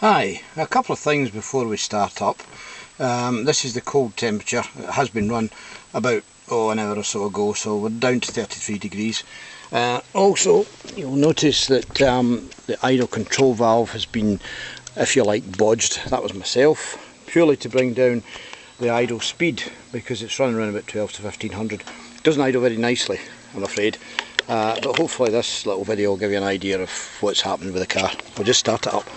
Hi, a couple of things before we start up. This is the cold temperature. It has been run about an hour or so ago, so we're down to 33 degrees. Also, you'll notice that the idle control valve has been, if you like, bodged. That was myself, purely to bring down the idle speed, because it's running around about 12 to 1500. It doesn't idle very nicely, I'm afraid, but hopefully this little video will give you an idea of what's happening with the car. We'll just start it up.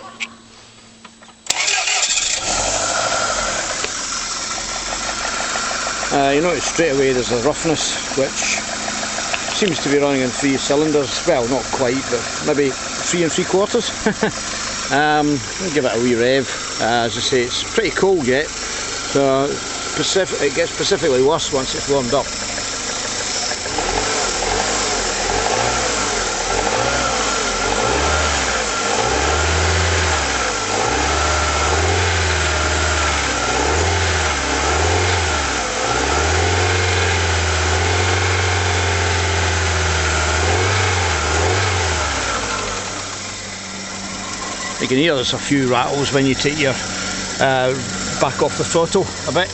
You notice straight away there's a roughness which seems to be running in 3 cylinders. Well, not quite, but maybe 3 3/4. I'll give it a wee rev. As I say, it's pretty cold yet, so it gets specifically worse once it's warmed up. You can hear there's a few rattles when you take your back off the throttle a bit.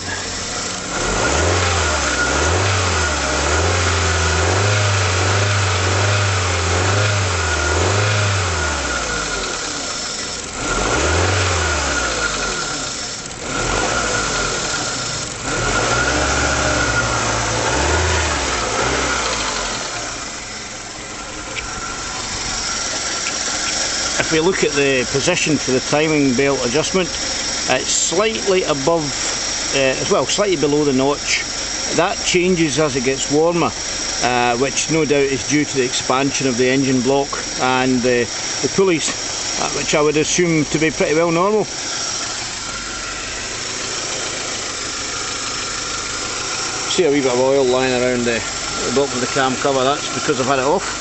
If we look at the position for the timing belt adjustment, it's slightly above, well, slightly below the notch. That changes as it gets warmer, which no doubt is due to the expansion of the engine block and the pulleys, which I would assume to be pretty well normal. See a wee bit of oil lying around the bottom of the cam cover. That's because I've had it off.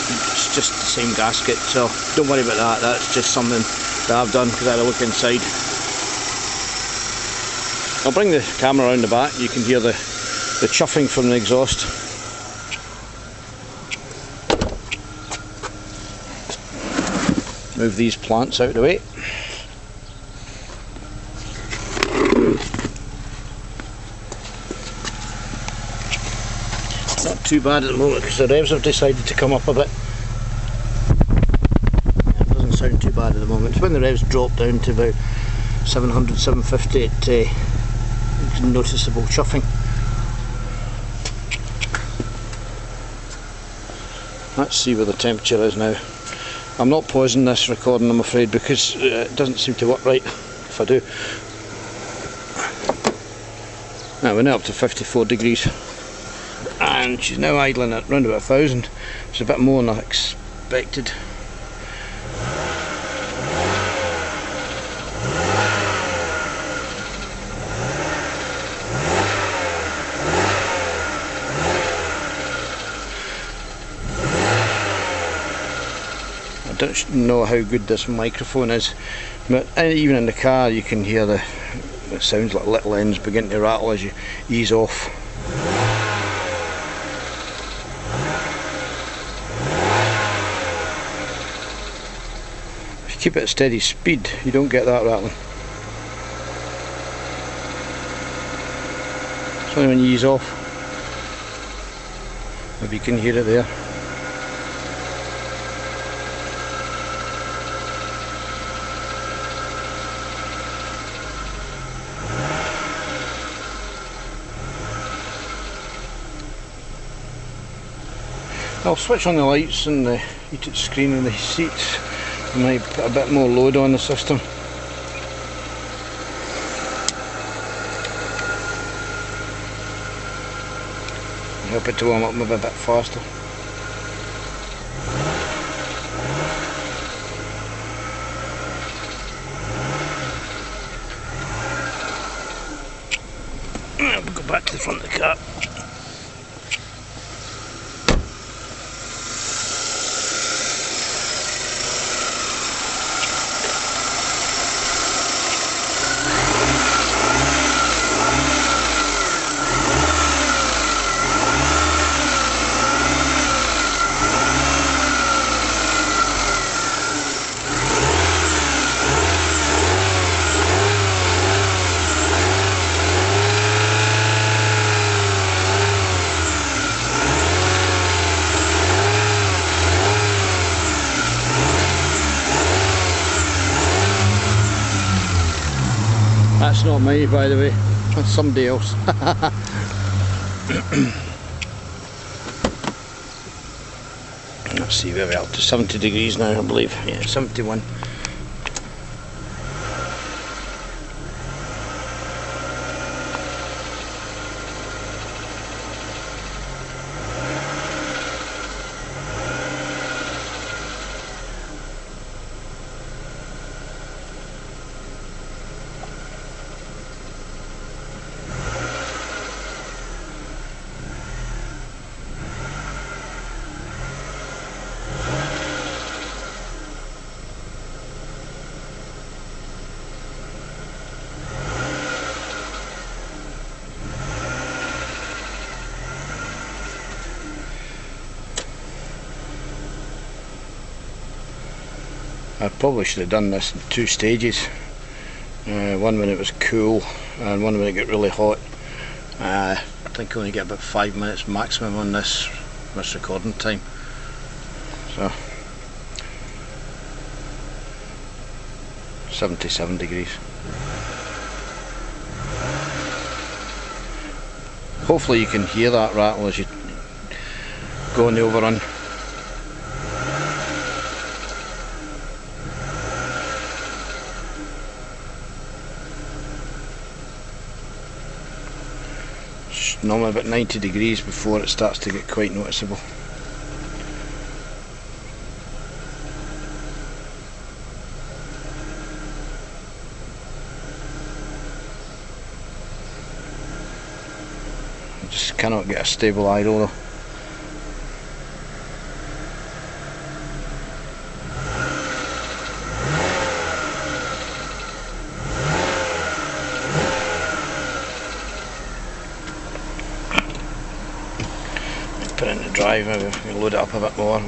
It's just the same gasket, so don't worry about that. That's just something that I've done because I had a look inside. I'll bring the camera around the back. You can hear the chuffing from the exhaust. Move these plants out of the way. Not too bad at the moment because the revs have decided to come up a bit. It doesn't sound too bad at the moment. When the revs drop down to about 700, 750, it's noticeable chuffing. Let's see where the temperature is now. I'm not pausing this recording, I'm afraid, because it doesn't seem to work right if I do. Now we're now up to 54 degrees. And she's now idling at around about 1000. It's a bit more than I expected. I don't know how good this microphone is, but even in the car you can hear it sounds like little ends begin to rattle as you ease off. Keep it at steady speed, you don't get that rattling. It's only when you ease off. Maybe you can hear it there. I'll switch on the lights and the heated screen and the seats. Might put a bit more load on the system. Help it to warm up maybe a bit faster. We'll go back to the front of the car. That's not me, by the way, that's somebody else. Let's see where we're up to, 70 degrees now I believe, yeah, 71. I probably should have done this in 2 stages, one when it was cool and one when it got really hot. I think I only get about 5 minutes maximum on this recording time. So 77 degrees. Hopefully you can hear that rattle as you go on the overrun. It's normally about 90 degrees before it starts to get quite noticeable. I just cannot get a stable idle though. Put it in the drive, maybe we can load it up a bit more.